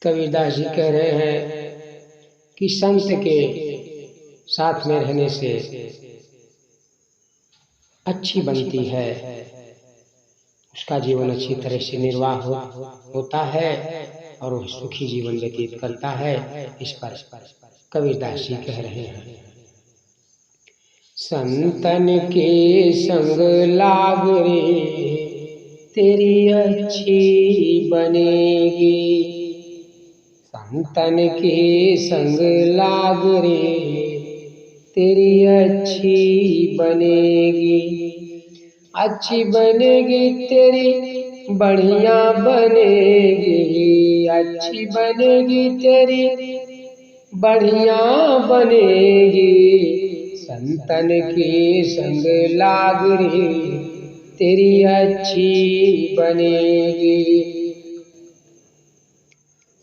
कबीरदास जी कह रहे हैं कि संत के साथ में रहने से अच्छी बनती है, उसका जीवन अच्छी तरह से निर्वाह होता है और वह सुखी जीवन व्यतीत करता है। इस पर कबीरदास जी कह रहे हैं, संतन के संग लाग रे तेरी अच्छी बनेगी, संतन के संग लाग रे तेरी अच्छी बनेगी, अच्छी बनेगी तेरी बढ़िया बनेगी, अच्छी बनेगी तेरी बढ़िया बनेगी, संतन के संग लाग रे तेरी अच्छी बनेगी,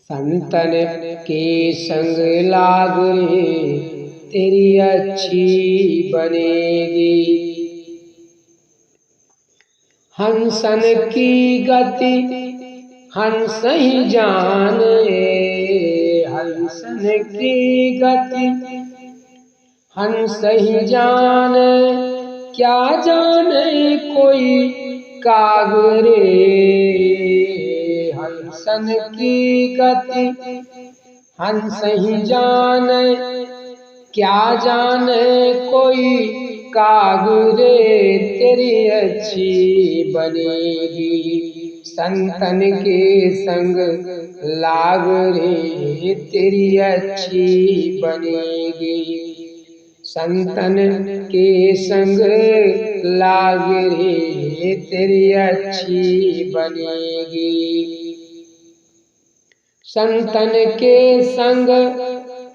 संतन के संग लाग रे तेरी अच्छी बनेगी। हंसन की गति हंस ही जाने, हंसन की गति हंस ही जाने, क्या जाने कोई काग रे, हंसन की गति हंस ही जाने, क्या जाने कोई काग रे तेरी अच्छी बनेगी, संतन के संग लाग रे तेरी अच्छी बनेगी, संतन के संग लाग रे तेरी अच्छी बनेगी, संतन के संग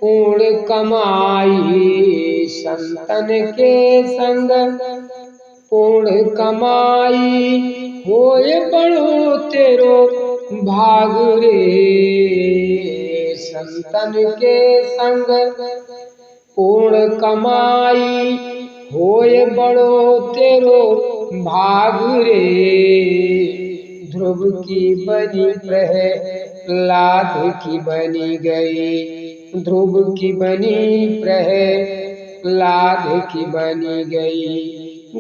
पूर्ण कमाई, संतन के संग पूर्ण कमाई, होए बड़ो तेरो भाग रे, संतन के संग पूर्ण कमाई, होए बड़ो तेरो भाग रे, ध्रुव की बनी प्रहलाद की बनी गई, ध्रुव की बनी प्रहलाद की बनी गई,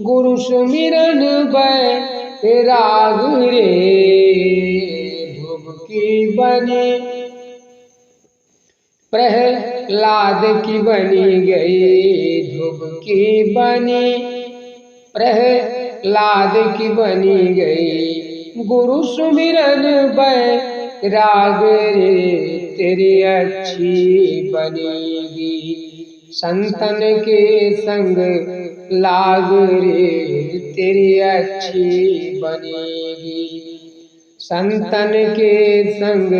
गुरु सुमिरन बैराग रे, ध्रुव की बनी प्रहलाद की बनी गई, ध्रुव की बनी प्रहलाद की बनी गई, गुरु सुमिरन बैराग रे तेरी अच्छी बनेगी, संतन के संग लाग रे तेरी अच्छी बनेगी, संतन के संग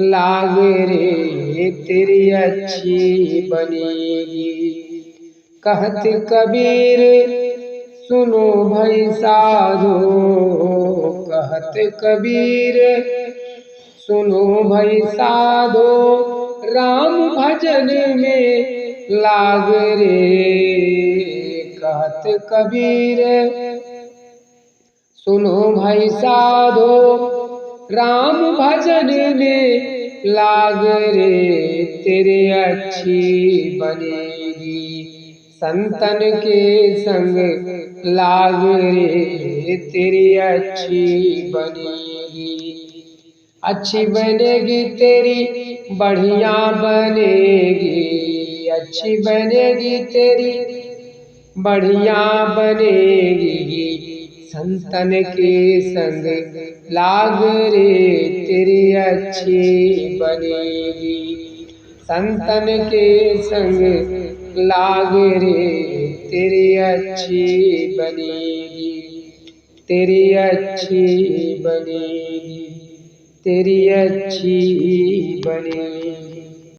लाग रे तेरी अच्छी बनेगी। कहत कबीर सुनो भाई साधो, कहत कबीर सुनो भाई साधो, राम भजन में लाग रे, कहत कबीर सुनो भाई साधो, राम भजन में लाग रे तेरे अच्छी बनेगी, संतन के संग लाग रे तेरी अच्छी बनेगी, अच्छी बनेगी तेरी बढ़िया बनेगी, अच्छी बनेगी तेरी बढ़िया बनेगी, संतन के संग लाग रे तेरी अच्छी बनेगी, संतन के संग लाग रे तेरी अच्छी बनेगी, तेरी अच्छी बनेगी, तेरी अच्छी बनेगी।